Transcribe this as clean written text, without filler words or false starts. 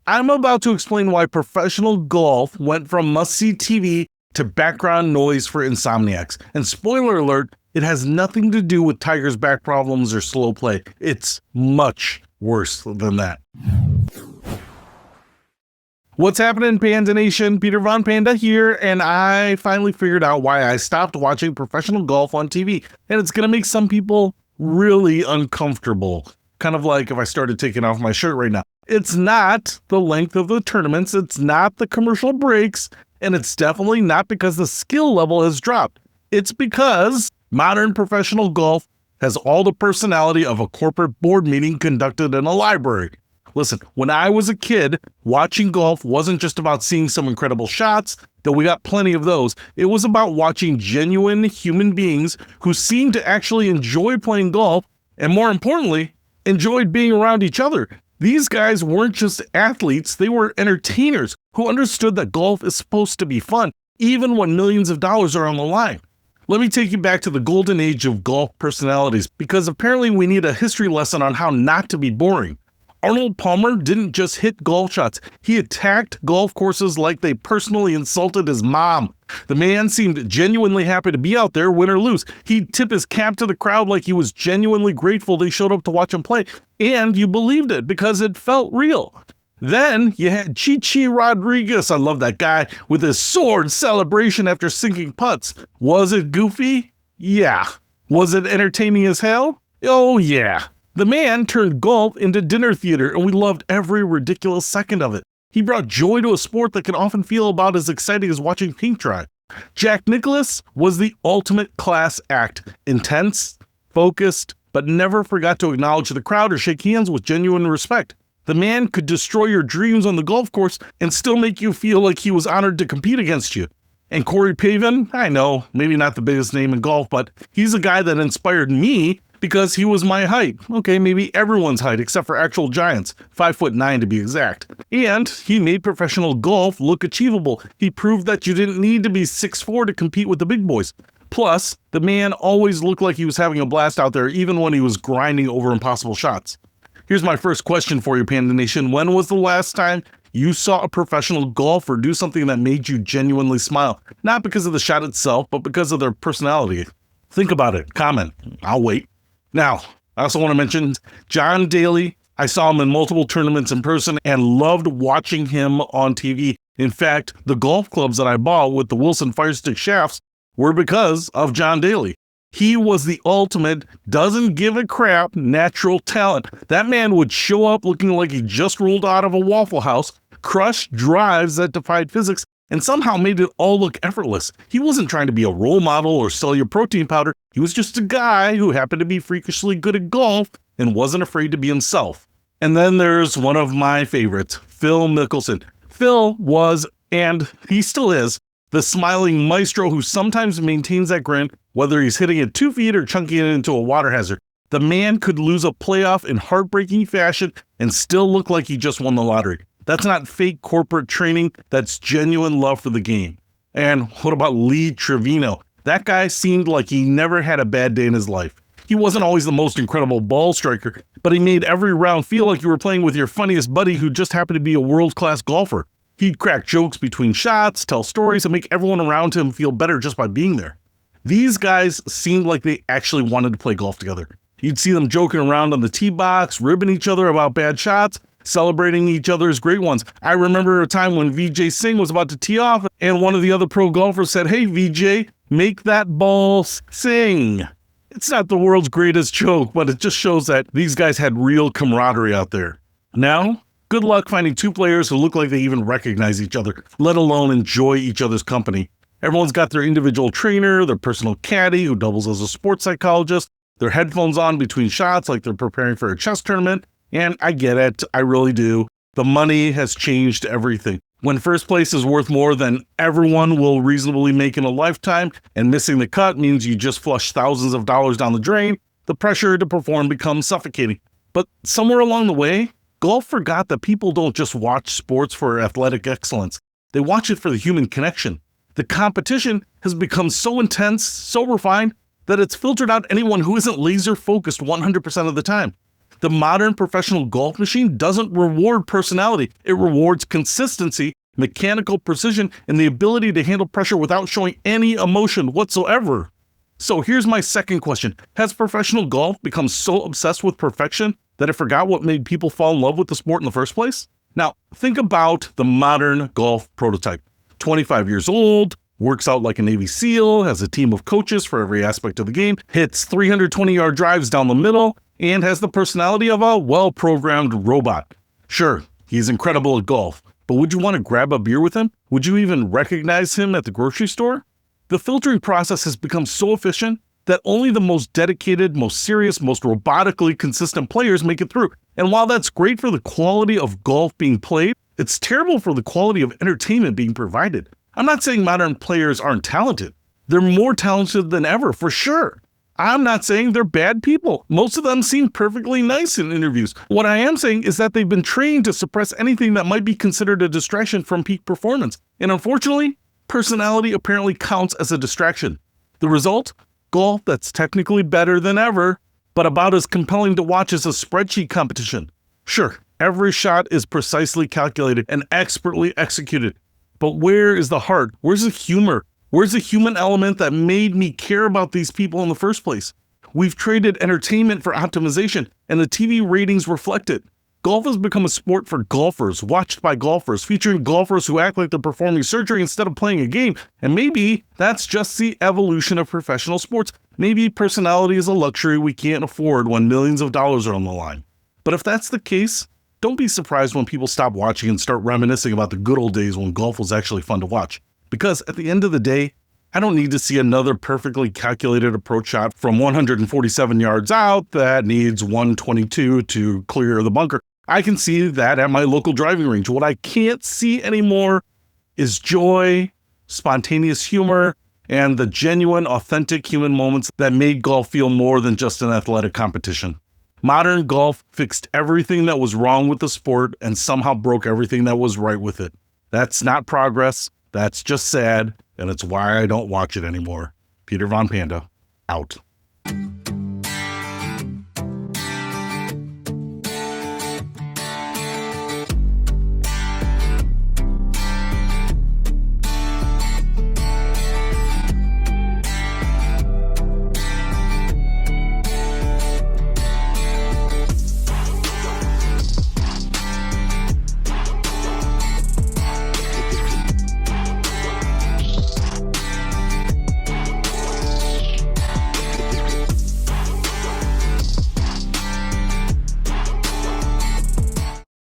I'm about to explain why professional golf went from must-see TV to background noise for insomniacs. And spoiler alert, it has nothing to do with Tiger's back problems or slow play. It's much worse than that. What's happening, Panda Nation? Peter Von Panda here, and I finally figured out why I stopped watching professional golf on TV. And it's going to make some people really uncomfortable. Kind of like if I started taking off my shirt right now. It's not the length of the tournaments, it's not the commercial breaks, and it's definitely not because the skill level has dropped. It's because modern professional golf has all the personality of a corporate board meeting conducted in a library. Listen, when I was a kid, watching golf wasn't just about seeing some incredible shots, though we got plenty of those. It was about watching genuine human beings who seemed to actually enjoy playing golf, and more importantly, enjoyed being around each other. These guys weren't just athletes, they were entertainers who understood that golf is supposed to be fun, even when millions of dollars are on the line. Let me take you back to the golden age of golf personalities, because apparently we need a history lesson on how not to be boring. Arnold Palmer didn't just hit golf shots, he attacked golf courses like they personally insulted his mom. The man seemed genuinely happy to be out there, win or lose. He'd tip his cap to the crowd like he was genuinely grateful they showed up to watch him play. And you believed it because it felt real. Then you had Chichi Rodriguez, I love that guy, with his sword celebration after sinking putts. Was it goofy? Yeah. Was it entertaining as hell? Oh yeah. The man turned golf into dinner theater, and we loved every ridiculous second of it. He brought joy to a sport that can often feel about as exciting as watching paint dry. Jack Nicklaus was the ultimate class act, intense, focused, but never forgot to acknowledge the crowd or shake hands with genuine respect. The man could destroy your dreams on the golf course and still make you feel like he was honored to compete against you. And Corey Pavin, I know, maybe not the biggest name in golf, but he's a guy that inspired me because he was my height. Okay, maybe everyone's height except for actual giants, 5'9" to be exact. And he made professional golf look achievable. He proved that you didn't need to be 6'4" to compete with the big boys. Plus, the man always looked like he was having a blast out there even when he was grinding over impossible shots. Here's my first question for you, Panda Nation. When was the last time you saw a professional golfer do something that made you genuinely smile? Not because of the shot itself, but because of their personality. Think about it. Comment. I'll wait. Now, I also want to mention John Daly. I saw him in multiple tournaments in person and loved watching him on TV. In fact, the golf clubs that I bought with the Wilson Firestick shafts were because of John Daly. He was the ultimate doesn't give a crap natural talent. That man would show up looking like he just rolled out of a Waffle House, crush drives that defied physics, and somehow made it all look effortless. He wasn't trying to be a role model or sell you protein powder. He was just a guy who happened to be freakishly good at golf and wasn't afraid to be himself. And then there's one of my favorites, Phil Mickelson. Phil was, and he still is, the smiling maestro who sometimes maintains that grin, whether he's hitting it 2 feet or chunking it into a water hazard. The man could lose a playoff in heartbreaking fashion and still look like he just won the lottery. That's not fake corporate training, that's genuine love for the game. And what about Lee Trevino? That guy seemed like he never had a bad day in his life. He wasn't always the most incredible ball striker, but he made every round feel like you were playing with your funniest buddy who just happened to be a world-class golfer. He'd crack jokes between shots, tell stories, and make everyone around him feel better just by being there. These guys seemed like they actually wanted to play golf together. You'd see them joking around on the tee box, ribbing each other about bad shots, celebrating each other's great ones. I remember a time when Vijay Singh was about to tee off and one of the other pro golfers said, "Hey Vijay, make that ball sing." It's not the world's greatest joke, but it just shows that these guys had real camaraderie out there. Now, good luck finding two players who look like they even recognize each other, let alone enjoy each other's company. Everyone's got their individual trainer, their personal caddy who doubles as a sports psychologist, their headphones on between shots like they're preparing for a chess tournament. And I get it, I really do. The money has changed everything. When first place is worth more than everyone will reasonably make in a lifetime, and missing the cut means you just flush thousands of dollars down the drain, the pressure to perform becomes suffocating. But somewhere along the way, golf forgot that people don't just watch sports for athletic excellence. They watch it for the human connection. The competition has become so intense, so refined, that it's filtered out anyone who isn't laser focused 100% of the time. The modern professional golf machine doesn't reward personality. It rewards consistency, mechanical precision, and the ability to handle pressure without showing any emotion whatsoever. So here's my second question. Has professional golf become so obsessed with perfection that it forgot what made people fall in love with the sport in the first place? Now, think about the modern golf prototype. 25 years old, works out like a Navy SEAL, has a team of coaches for every aspect of the game, hits 320-yard drives down the middle, and has the personality of a well-programmed robot. Sure, he's incredible at golf, but would you want to grab a beer with him? Would you even recognize him at the grocery store? The filtering process has become so efficient that only the most dedicated, most serious, most robotically consistent players make it through. And while that's great for the quality of golf being played, it's terrible for the quality of entertainment being provided. I'm not saying modern players aren't talented. They're more talented than ever, for sure. I'm not saying they're bad people. Most of them seem perfectly nice in interviews. What I am saying is that they've been trained to suppress anything that might be considered a distraction from peak performance. And unfortunately, personality apparently counts as a distraction. The result? Golf that's technically better than ever, but about as compelling to watch as a spreadsheet competition. Sure, every shot is precisely calculated and expertly executed. But where is the heart? Where's the humor? Where's the human element that made me care about these people in the first place? We've traded entertainment for optimization, and the TV ratings reflect it. Golf has become a sport for golfers, watched by golfers, featuring golfers who act like they're performing surgery instead of playing a game. And maybe that's just the evolution of professional sports. Maybe personality is a luxury we can't afford when millions of dollars are on the line. But if that's the case, don't be surprised when people stop watching and start reminiscing about the good old days when golf was actually fun to watch. Because at the end of the day, I don't need to see another perfectly calculated approach shot from 147 yards out that needs 122 to clear the bunker. I can see that at my local driving range. What I can't see anymore is joy, spontaneous humor, and the genuine, authentic human moments that made golf feel more than just an athletic competition. Modern golf fixed everything that was wrong with the sport and somehow broke everything that was right with it. That's not progress. That's just sad, and it's why I don't watch it anymore. Peter Von Panda, out.